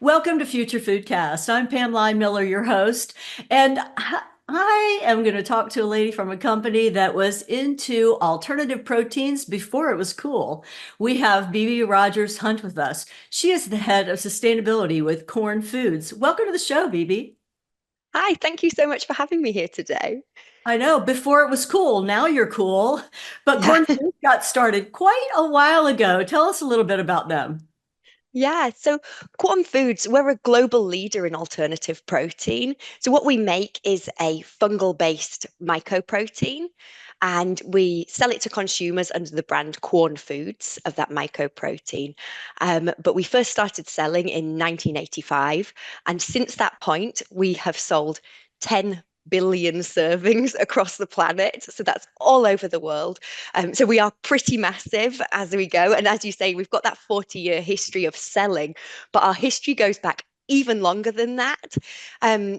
Welcome to Future Foodcast. I'm Pam Line Miller, your host, and I am going to talk to a lady from a company that was into alternative proteins before it was cool. We have Bibi Rodgers Hunt with us. She is the head of sustainability with Quorn Foods. Welcome to the show, Bibi. Hi, thank you so much for having me here today. I know before it was cool, now you're cool, but Yeah. Quorn Foods got started quite a while ago. Tell us a little bit about them. Yeah, so Quorn Foods, we're a global leader in alternative protein. So what we make is a fungal-based mycoprotein, and we sell it to consumers under the brand Quorn Foods of that mycoprotein. But we first started selling in 1985, and since that point, we have sold 10 billion servings across the planet. So that's all over the world. So we are pretty massive as we go. And as you say, we've got that 40-year history of selling, but our history goes back even longer than that.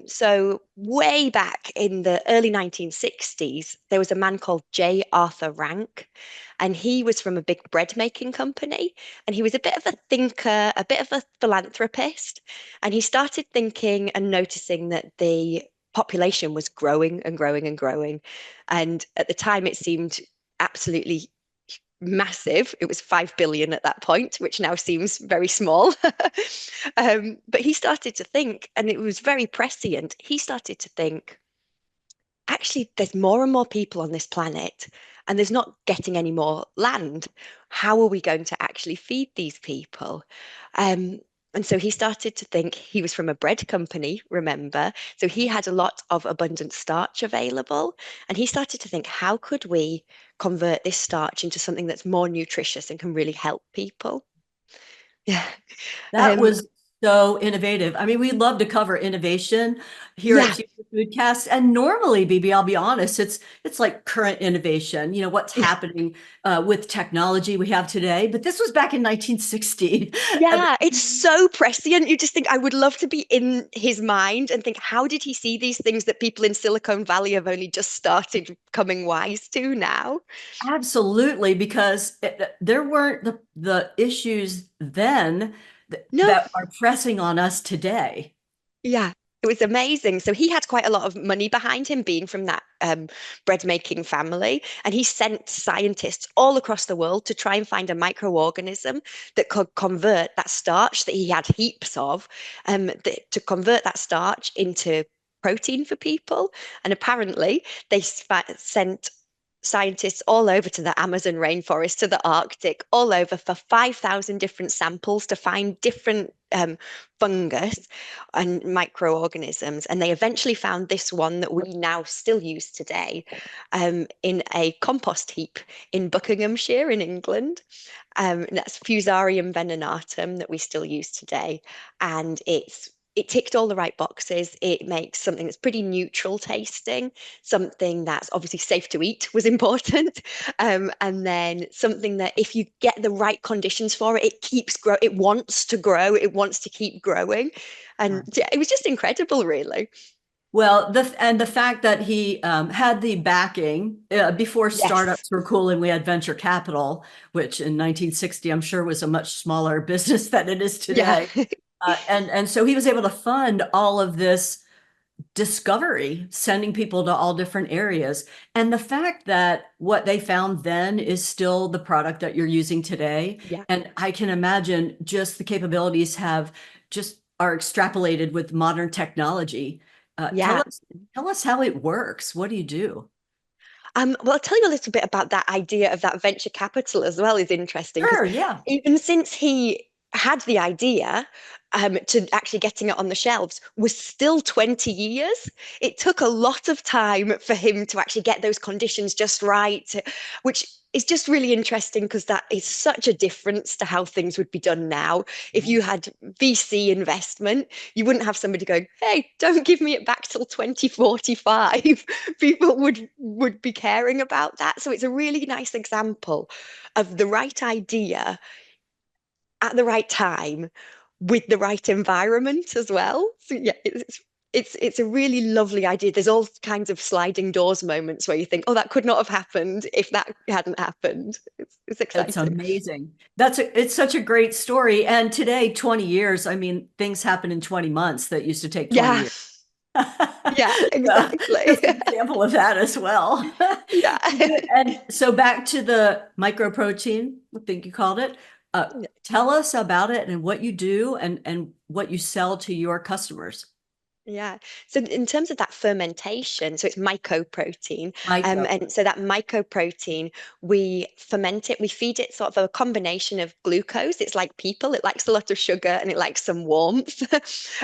So way back in the early 1960s, there was a man called J. Arthur Rank, and he was from a big bread making company. And he was a bit of a thinker, a bit of a philanthropist. And he started thinking and noticing that the population was growing and growing and growing. And at the time, it seemed absolutely massive. It was 5 billion at that point, which now seems very small. But he started to think, and it was very prescient. He started to think, actually, there's more and more people on this planet, and there's not getting any more land. How are we going to actually feed these people? And so he started to think. He was from a bread company, remember? So he had a lot of abundant starch available. And he started to think, how could we convert this starch into something that's more nutritious and can really help people? Yeah. That Um, was so innovative. I mean, we love to cover innovation here at yeah. Future Foodcast. And normally, BB, I'll be honest, it's like current innovation, what's happening with technology we have today. But this was back in 1960. Yeah, it's so prescient. You just think, I would love to be in his mind and think, how did he see these things that people in Silicon Valley have only just started coming wise to now? Absolutely, because there weren't the issues then No, that are pressing on us today. yeah, it was amazing. So he had quite a lot of money behind him, being from that bread making family, and he sent scientists all across the world to try and find a microorganism that could convert that starch that he had heaps of, to convert that starch into protein for people. And apparently, they sent scientists all over to the Amazon rainforest, to the Arctic, all over for 5,000 different samples to find different fungus and microorganisms. And they eventually found this one that we now still use today, in a compost heap in Buckinghamshire in England. That's Fusarium venenatum that we still use today. And it ticked all the right boxes. It makes something that's pretty neutral tasting, something that's obviously safe to eat was important, and then something that if you get the right conditions for it, it keeps grow. It wants to grow. It wants to keep growing, and yeah, it was just incredible, really. Well, the fact that he had the backing before Yes. startups were cool and we had venture capital, which in 1960 I'm sure was a much smaller business than it is Yeah. today. And so he was able to fund all of this discovery, sending people to all different areas. And the fact that what they found then is still the product that you're using today. Yeah. And I can imagine just the capabilities have just are extrapolated with modern technology. Uh, tell Yeah. us, tell us how it works. What do you do? Well, I'll tell you a little bit about that idea of that venture capital as well is interesting because Sure, yeah. even since he had the idea, to actually getting it on the shelves was still 20 years. It took a lot of time for him to actually get those conditions just right, which is just really interesting because that is such a difference to how things would be done now. If you had VC investment, you wouldn't have somebody going, "Hey, don't give me it back till 2045." People would be caring about that. So it's a really nice example of the right idea at the right time with the right environment as well. So yeah, it's a really lovely idea. There's all kinds of sliding doors moments where you think, oh, that could not have happened if that hadn't happened. It's It's exciting. amazing. It's such a great story. And today, 20 years, I mean, things happen in 20 months that used to take 20 Yeah, years. yeah, So, exactly. just an example of that as well. Yeah. And so back to the microprotein, I think you called it. Tell us about it and what you do and what you sell to your customers. Yeah. So in terms of that fermentation, so it's mycoprotein. Micro. And so that mycoprotein, we ferment it, we feed it sort of a combination of glucose. It's like people, it likes a lot of sugar and it likes some warmth.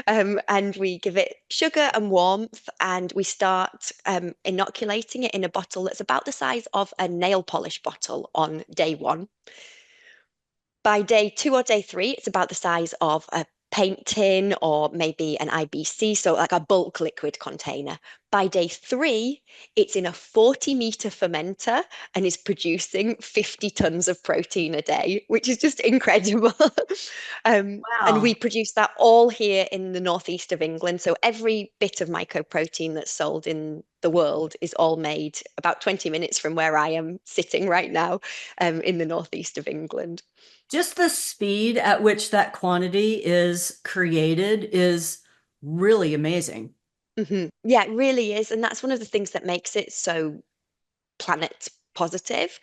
And we give it sugar and warmth, and we start inoculating it in a bottle that's about the size of a nail polish bottle on day one. By day two or day three, it's about the size of a paint tin or maybe an IBC, so like a bulk liquid container. By day three, it's in a 40-meter fermenter and is producing 50 tons of protein a day, which is just incredible. And we Wow. produce that all here in the northeast of England. So every bit of mycoprotein that's sold in the world is all made about 20 minutes from where I am sitting right now, in the northeast of England. Just the speed at which that quantity is created is really amazing. Yeah, it really is. And that's one of the things that makes it so planet positive,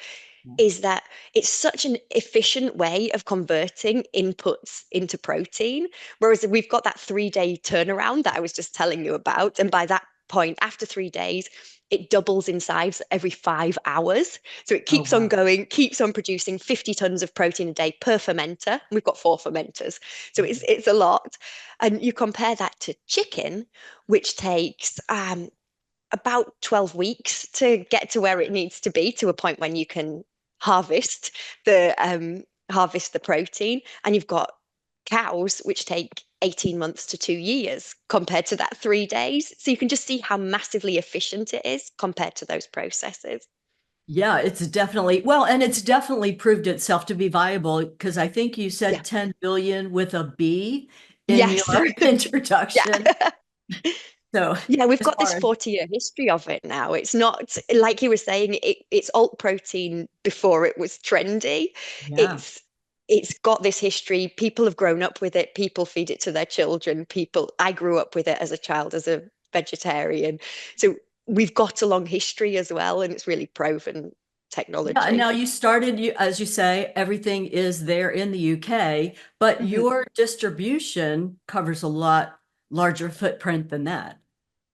is that it's such an efficient way of converting inputs into protein. Whereas we've got that 3 day turnaround that I was just telling you about. And by that point, after 3 days, it doubles in size every 5 hours. So it Oh, keeps on wow. going, keeps on producing 50 tons of protein a day per fermenter. We've got 4 fermenters. So it's a lot. And you compare that to chicken, which takes about 12 weeks to get to where it needs to be, to a point when you can harvest the protein. And you've got cows which take 18 months to 2 years compared to that 3 days. So you can just see how massively efficient it is compared to those processes. Yeah, it's definitely, well, and it's definitely proved itself to be viable because I think you Yeah. said 10 billion with a B in Yes. your introduction. Yeah. So, Yeah, we've as got this far as, 40-year history of it now. It's not like you were saying, it's alt protein before it was trendy. yeah. It's got this history. People have grown up with it. People feed it to their children. I grew up with it as a child, as a vegetarian. So we've got a long history as well, and it's really proven Yeah, and technology. now you started, as you say, everything is there in the UK, but Mhm. your distribution covers a lot larger footprint than that.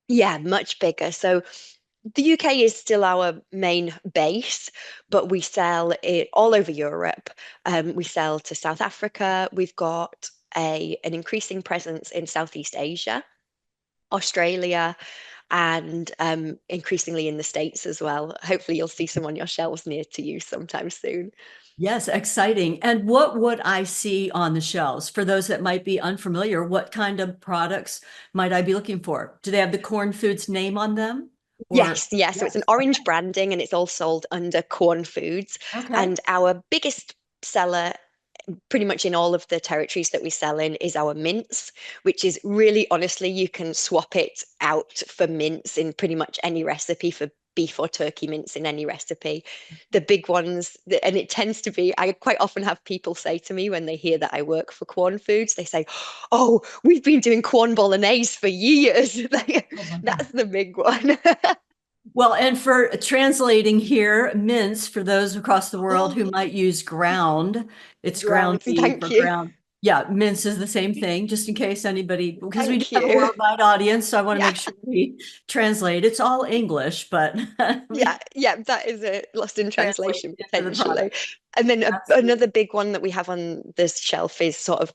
Yeah, much bigger. So the UK is still our main base, but we sell it all over Europe. We sell to South Africa. We've got an increasing presence in Southeast Asia, Australia, and increasingly in the States as well. Hopefully, you'll see some on your shelves near to you sometime soon. Yes, exciting. And what would I see on the shelves? For those that might be unfamiliar, what kind of products might I be looking for? Do they have the Quorn Foods name on them? Or, Yes, yes. So it's an yes. orange branding and it's all sold under Quorn Foods. Okay. And our biggest seller, pretty much in all of the territories that we sell in, is our mince, which is really, honestly, you can swap it out for mince in pretty much any recipe, for beef or turkey mince in any recipe. The big ones, and it tends to be, I quite often have people say to me when they hear that I work for Quorn Foods, they say, oh, we've been doing Quorn Bolognese for years. Oh my God. That's the big one. Well, and for translating here, mince, for those across the world Oh, who might use ground, it's ground. ground beef Thank or you. ground. Yeah, mince is the same thing, just in case anybody, because we do Thank have a you. worldwide audience, so I want to Yeah. make sure we translate. It's all English, but Yeah, we yeah, that is a lost in translate translation into the potentially. product. And then Absolutely. another big one that we have on this shelf is sort of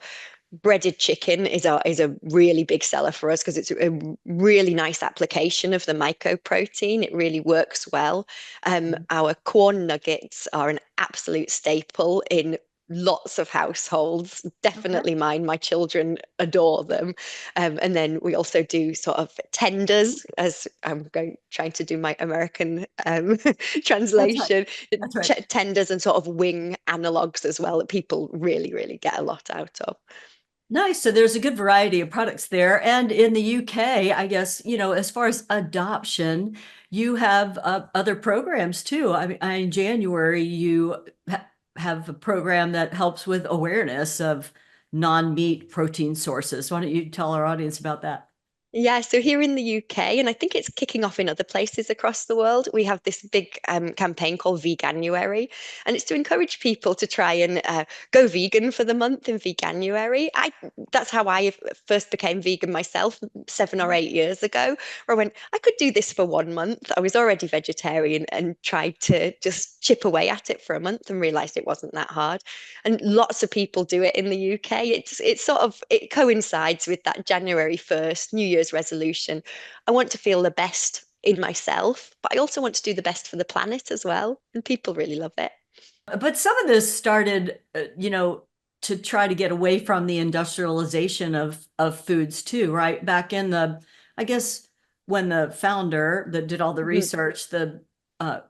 breaded chicken is a really big seller for us because it's a really nice application of the mycoprotein. It really works well. Our corn nuggets are an absolute staple in lots of households. Okay. Definitely mine. My children adore them. And then we also do sort of tenders, as I'm going trying to do my American That's right. translation, That's right. tenders and sort of wing analogs as well that people really, really get a lot out of. Nice. So there's a good variety of products there. And in the UK, I guess, as far as adoption, you have other programs too. I mean, in January, you have a program that helps with awareness of non-meat protein sources. Why don't you tell our audience about that? Yeah, so here in the UK, and I think it's kicking off in other places across the world, we have this big campaign called Veganuary, and it's to encourage people to try and go vegan for the month in Veganuary. That's how I first became vegan myself 7 or 8 years ago, where I went, I could do this for 1 month. I was already vegetarian and tried to just chip away at it for a month and realized it wasn't that hard. And lots of people do it in the UK. It's sort of it coincides with that January 1st New Year's resolution. I want to feel the best in myself, but I also want to do the best for the planet as well. And people really love it. But some of this started, to try to get away from the industrialization of foods too, right? Back in I guess when the founder that did all the Mhm. research, the uh,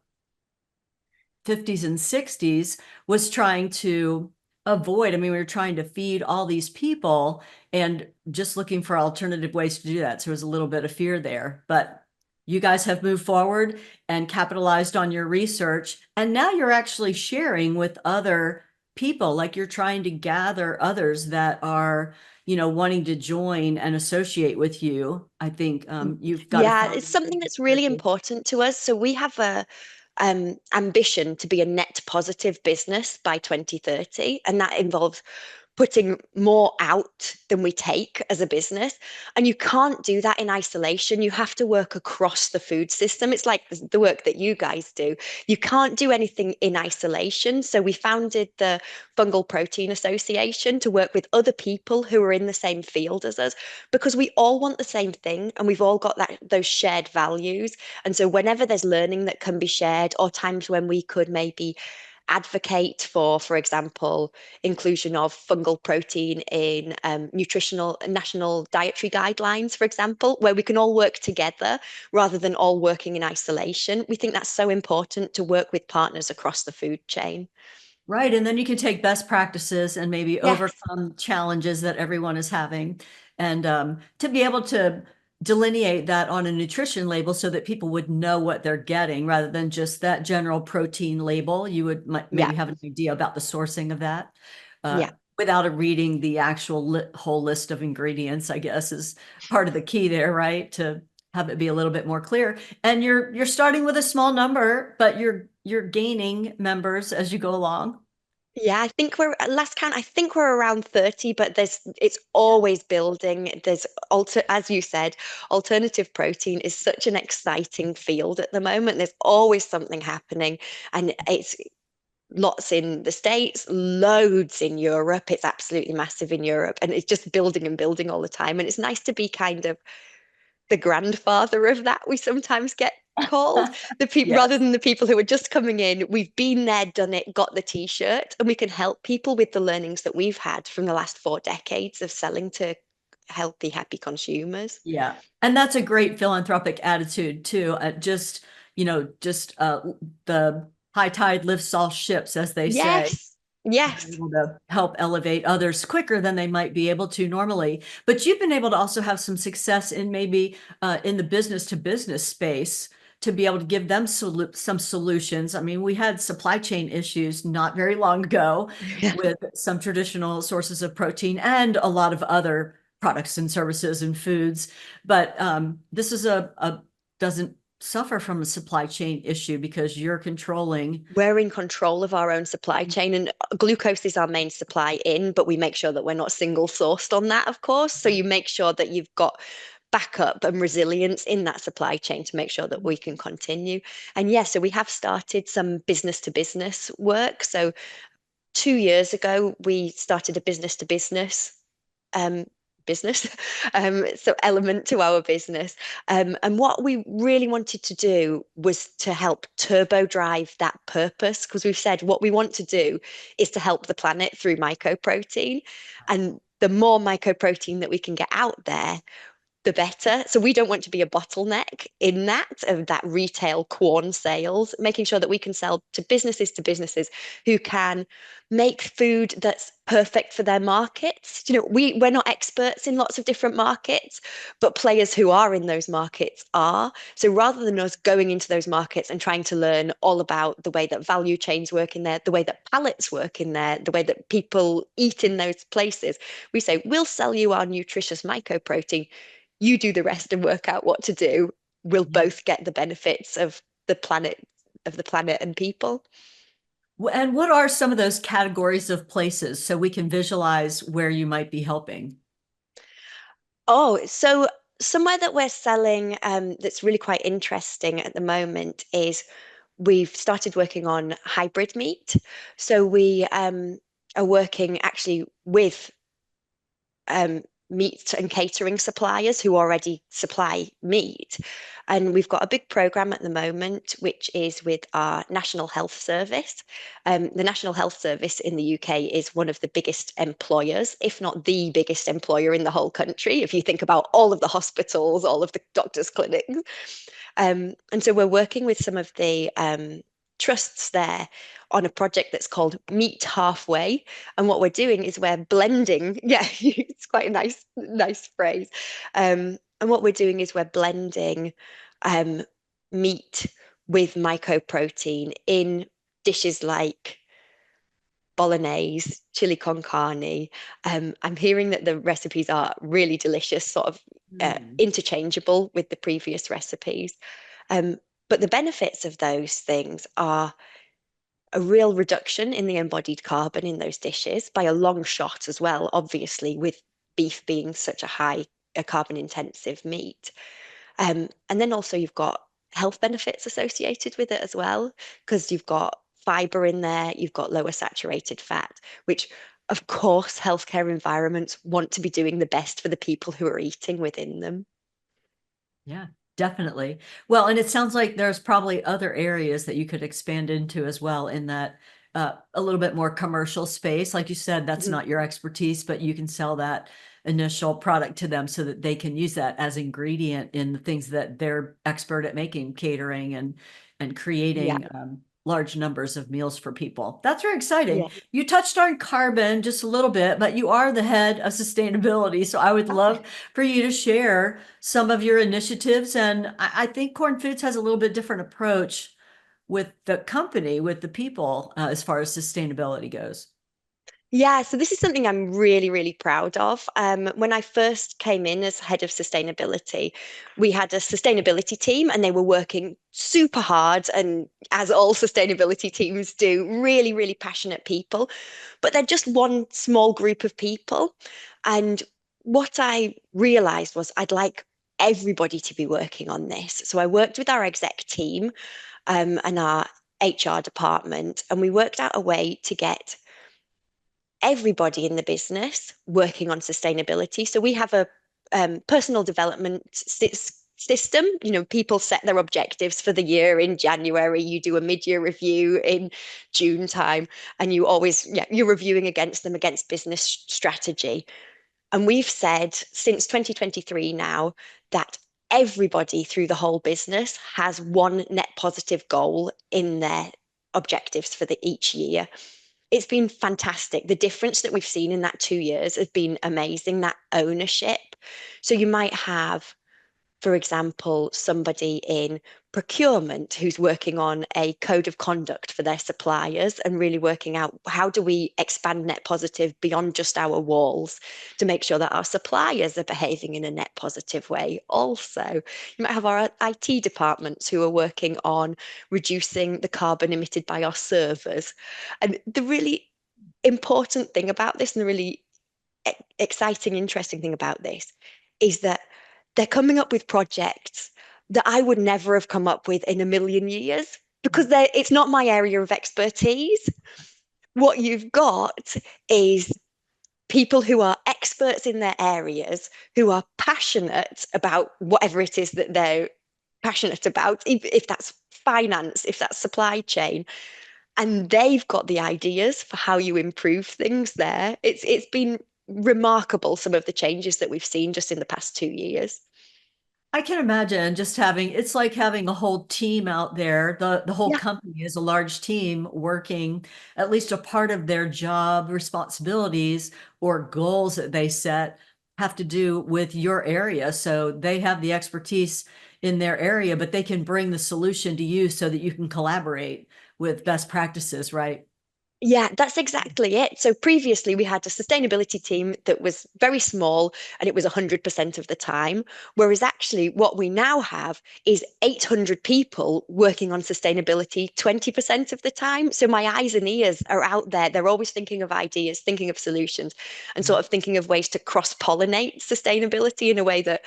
50s and 60s, was trying to avoid. I mean, we were trying to feed all these people and just looking for alternative ways to do that. So there was a little bit of fear there. But you guys have moved forward and capitalized on your research. And now you're actually sharing with other people, like you're trying to gather others that are, wanting to join and associate with you. I think you've got a Yeah, it's foundation something that's there really too. important to us. So we have a ambition to be a net positive business by 2030, and that involves putting more out than we take as a business. And you can't do that in isolation. You have to work across the food system. It's like the work that you guys do. You can't do anything in isolation. So we founded the Fungal Protein Association to work with other people who are in the same field as us because we all want the same thing and we've all got those shared values. And so whenever there's learning that can be shared or times when we could maybe advocate for example, inclusion of fungal protein in nutritional national dietary guidelines, for example, where we can all work together rather than all working in isolation. We think that's so important to work with partners across the food chain. Right. And then you can take best practices and maybe Yes. overcome challenges that everyone is having. And to be able to delineate that on a nutrition label so that people would know what they're getting rather than just that general protein label. You would Yeah. maybe have an idea about the sourcing of that Yeah. without reading the actual whole list of ingredients, I guess, is part of the key there, right? To have it be a little bit more clear. And you're starting with a small number, but you're gaining members as you go along. Yeah, I think we're at last count, I think we're around 30, but it's always building. There's as you said, alternative protein is such an exciting field at the moment. There's always something happening, and it's lots in the States, loads in Europe. It's absolutely massive in Europe, and it's just building and building all the time. And it's nice to be kind of the grandfather of that, we sometimes get called. The people rather Yes. than the people who are just coming in, we've been there, done it, got the t-shirt, and we can help people with the learnings that we've had from the last 4 decades of selling to healthy, happy consumers. Yeah. And that's a great philanthropic attitude too. Just the high tide lifts all ships, as they say. Yes, yes. You're able to help elevate others quicker than they might be able to normally. But you've been able to also have some success in maybe in the business to business space to be able to give them some solutions. I mean, we had supply chain issues not very long ago Yeah. with some traditional sources of protein and a lot of other products and services and foods. But this is a doesn't suffer from a supply chain issue because you're controlling. We're in control of our own supply chain, and glucose is our main supply in, but we make sure that we're not single sourced on that, of course. So you make sure that you've got backup and resilience in that supply chain to make sure that we can continue. And yeah, so we have started some business to business work. So 2 years ago, we started a business to um, business, so element to our business. And what we really wanted to do was to help turbo drive that purpose, because we've said what we want to do is to help the planet through mycoprotein. And the more mycoprotein that we can get out there, the better. So we don't want to be a bottleneck in that of that retail Quorn sales, making sure that we can sell to businesses who can make food that's perfect for their markets. We're not experts in lots of different markets, but players who are in those markets are. So rather than us going into those markets and trying to learn all about the way that value chains work in there, the way that pallets work in there, the way that people eat in those places, we say, we'll sell you our nutritious mycoprotein. You do the rest and work out what to do. We'll Yeah. both get the benefits of the planet and people. And what are some of those categories of places so we can visualize where you might be helping? Oh, so somewhere that we're selling that's really quite interesting at the moment is we've started working on hybrid meat. So we are working actually with um, meat and catering suppliers who already supply meat. And we've got a big program at the moment, which is with our National Health Service. The National Health Service in the UK is one of the biggest employers, if not the biggest employer in the whole country. If you think about all of the hospitals, all of the doctors' clinics, and so we're working with some of the trusts there on a project that's called Meet Halfway. And what we're doing is we're blending, yeah, it's quite a nice phrase. And what we're doing is we're blending um, meat with mycoprotein in dishes like bolognese, chili con carne. I'm hearing that the recipes are really delicious, sort of Mm. interchangeable with the previous recipes. Um, but the benefits of those things are a real reduction in the embodied carbon in those dishes by a long shot as well, obviously, with beef being such a carbon intensive meat. And then also you've got health benefits associated with it as well, because you've got fiber in there, you've got lower saturated fat, which of course healthcare environments want to be doing the best for the people who are eating within them. Yeah, definitely. Well, and it sounds like there's probably other areas that you could expand into as well in that a little bit more commercial space. Like you said, that's Mhm. not your expertise, but you can sell that initial product to them so that they can use that as ingredient in the things that they're expert at making, catering and Yeah, creating large numbers of meals for people. That's very yeah. exciting. You touched on carbon just a little bit, but you are the head of sustainability. So I would love for you to share some of your initiatives. And I think Quorn Foods has a little bit different approach with the company, with the people, as far as sustainability goes. Yeah, so this is something I'm really, really proud of. When I first came in as head of sustainability, we had a sustainability team and they were working super hard and as all sustainability teams do, really, really passionate people. But they're just one small group of people. And what I realized was I'd like everybody to be working on this. So I worked with our exec team and our HR department, and we worked out a way to get everybody in the business working on sustainability. So we have a personal development system. People set their objectives for the year in January. You do a mid-year review in June time, and you're reviewing against them against business strategy. And we've said since 2023 now that everybody through the whole business has one net positive goal in their objectives for each year. It's been fantastic. The difference that we've seen in that 2 years has been amazing, that ownership. So you might have, for example, somebody in procurement who's working on a code of conduct for their suppliers and really working out how do we expand net positive beyond just our walls to make sure that our suppliers are behaving in a net positive way. Also, you might have our IT departments who are working on reducing the carbon emitted by our servers. And the really important thing about this and the really exciting, interesting thing about this is that they're coming up with projects that I would never have come up with in a million years because it's not my area of expertise. What you've got is people who are experts in their areas, who are passionate about whatever it is that they're passionate about, if that's finance, if that's supply chain, and they've got the ideas for how you improve things there. It's been remarkable some of the changes that we've seen just in the past 2 years. I can imagine just having it's like having a whole team out there. The whole Yeah. company is a large team working at least a part of their job responsibilities or goals that they set have to do with your area. So they have the expertise in their area, but they can bring the solution to you so that you can collaborate with best practices, right? Yeah, that's exactly it. So previously we had a sustainability team that was very small and it was 100% of the time. Whereas actually what we now have is 800 people working on sustainability 20% of the time. So my eyes and ears are out there. They're always thinking of ideas, thinking of solutions, and sort of thinking of ways to cross-pollinate sustainability in a way that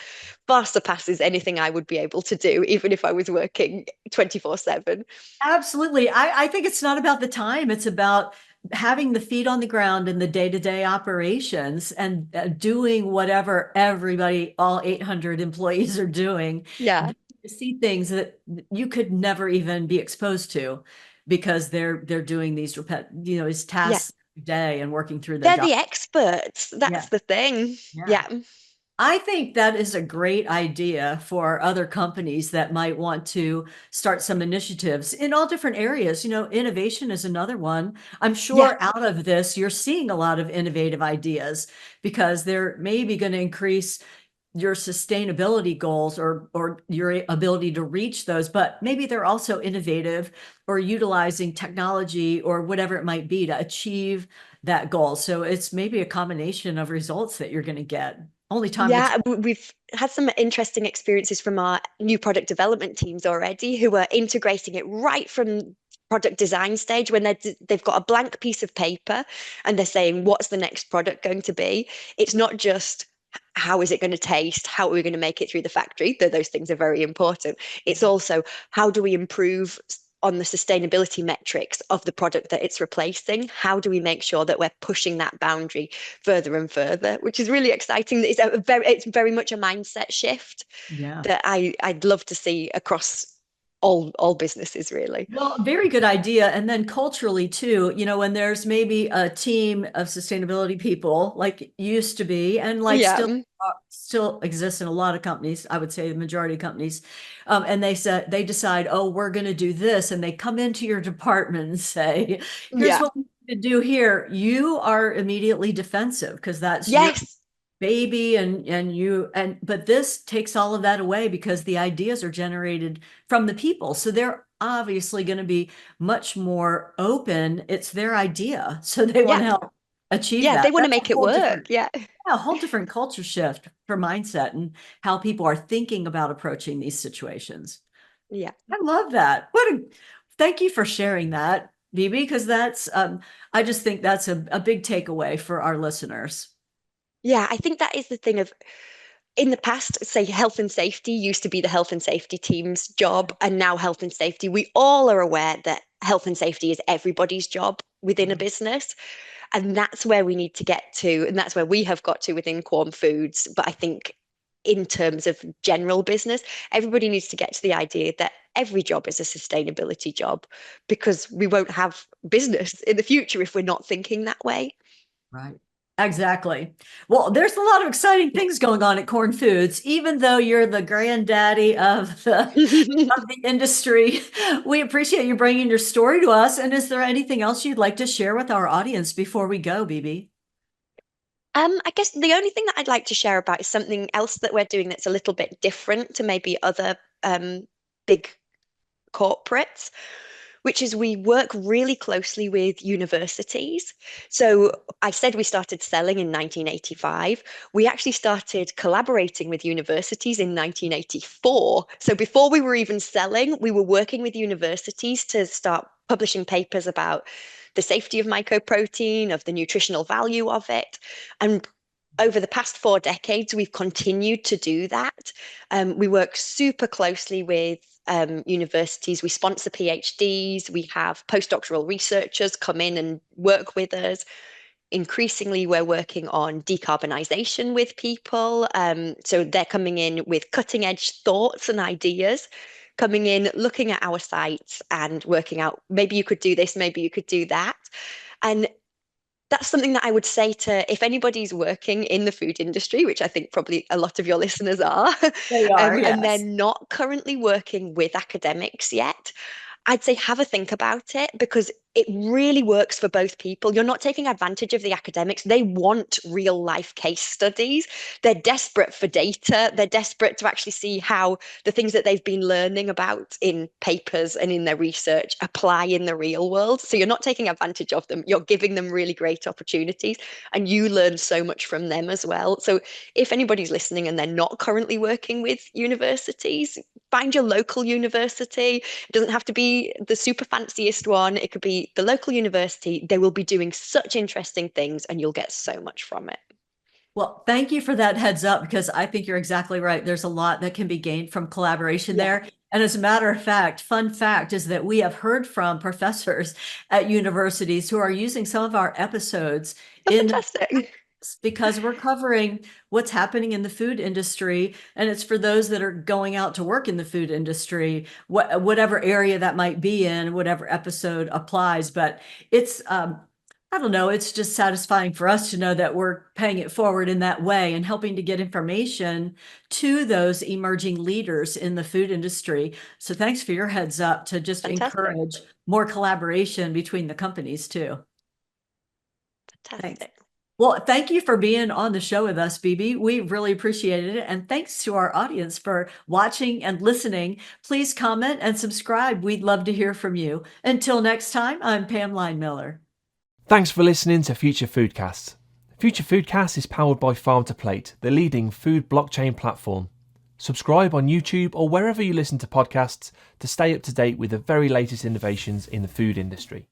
far surpasses anything I would be able to do, even if I was working 24/7. Absolutely. I think it's not about the time. It's about having the feet on the ground in the day-to-day operations and doing whatever everybody, all 800 employees are doing, Yeah. to see things that you could never even be exposed to because they're doing these Yeah. tasks every day and working through their They're job. the experts. Yeah. That's the thing. Yeah. Yeah. I think that is a great idea for other companies that might want to start some initiatives in all different areas. Innovation is another one. I'm Yeah. sure out of this, you're seeing a lot of innovative ideas because they're maybe going to increase your sustainability goals or your ability to reach those, but maybe they're also innovative or utilizing technology or whatever it might be to achieve that goal. So it's maybe a combination of results that you're going to get. Only time will Yeah. tell. We've had some interesting experiences from our new product development teams already who are integrating it right from product design stage when they've got a blank piece of paper and they're saying, what's the next product going to be? It's not just how is it going to taste? How are we going to make it through the factory? Though those things are very important. It's also how do we improve on the sustainability metrics of the product that it's replacing? How do we make sure that we're pushing that boundary further and further, which is really exciting. It's very much a mindset shift Yeah. that I'd love to see across all businesses, really. Well, very good idea. And then culturally too, when there's maybe a team of sustainability people like used to be and like Yeah, still exists in a lot of companies, I would say the majority of companies. And they decide, oh, we're going to do this. And they come into your department and say, here's yeah, what we need to do here. You are immediately defensive because that's your yes, baby but this takes all of that away because the ideas are generated from the people, so they're obviously going to be much more open. It's their idea, so they want yeah, to help achieve yeah. They that. want to That's make it work. Yeah, a whole different culture shift for mindset and how people are thinking about approaching these situations. yeah. I love that. Thank you for sharing that, Bibi, because I just think that's a big takeaway for our listeners. Yeah, I think that is the thing of in the past, say health and safety used to be the health and safety team's job, and now health and safety, we all are aware that health and safety is everybody's job within a business. And that's where we need to get to. And that's where we have got to within Quorn Foods. But I think in terms of general business, everybody needs to get to the idea that every job is a sustainability job because we won't have business in the future if we're not thinking that way. Right. Exactly. Well, there's a lot of exciting things going on at Quorn Foods, even though you're the granddaddy of the industry. We appreciate you bringing your story to us. And is there anything else you'd like to share with our audience before we go, Bibi? I guess the only thing that I'd like to share about is something else that we're doing that's a little bit different to maybe other big corporates, which is we work really closely with universities. So I said we started selling in 1985. We actually started collaborating with universities in 1984. So before we were even selling, we were working with universities to start publishing papers about the safety of mycoprotein, of the nutritional value of it. And over the past 4 decades, we've continued to do that. We work super closely with universities. We sponsor PhDs. We have postdoctoral researchers come in and work with us. Increasingly, we're working on decarbonization with people. So they're coming in with cutting edge thoughts and ideas, coming in, looking at our sites and working out maybe you could do this, maybe you could do that. And that's something that I would say to if anybody's working in the food industry, which I think probably a lot of your listeners are, They are, and they're yes. not currently working with academics yet. I'd say have a think about it because it really works for both people. You're not taking advantage of the academics. They want real life case studies. They're desperate for data. They're desperate to actually see how the things that they've been learning about in papers and in their research apply in the real world. So you're not taking advantage of them. You're giving them really great opportunities and you learn so much from them as well. So if anybody's listening and they're not currently working with universities, find your local university. It doesn't have to be the super fanciest one. It could be the local university. They will be doing such interesting things and you'll get so much from it. Well, thank you for that heads up because I think you're exactly right. There's a lot that can be gained from collaboration Yeah. there. And as a matter of fact, fun fact is that we have heard from professors at universities who are using some of our episodes Oh, in fantastic. because we're covering what's happening in the food industry, and it's for those that are going out to work in the food industry, whatever area that might be in, whatever episode applies. But it's I don't know, it's just satisfying for us to know that we're paying it forward in that way and helping to get information to those emerging leaders in the food industry. So thanks for your heads up to just Fantastic. encourage more collaboration between the companies too. Thanks. Fantastic. Well, thank you for being on the show with us, Bibi. We really appreciated it. And thanks to our audience for watching and listening. Please comment and subscribe. We'd love to hear from you. Until next time, I'm Pam Line Miller. Thanks for listening to Future Foodcast. Future Foodcast is powered by Farm to Plate, the leading food blockchain platform. Subscribe on YouTube or wherever you listen to podcasts to stay up to date with the very latest innovations in the food industry.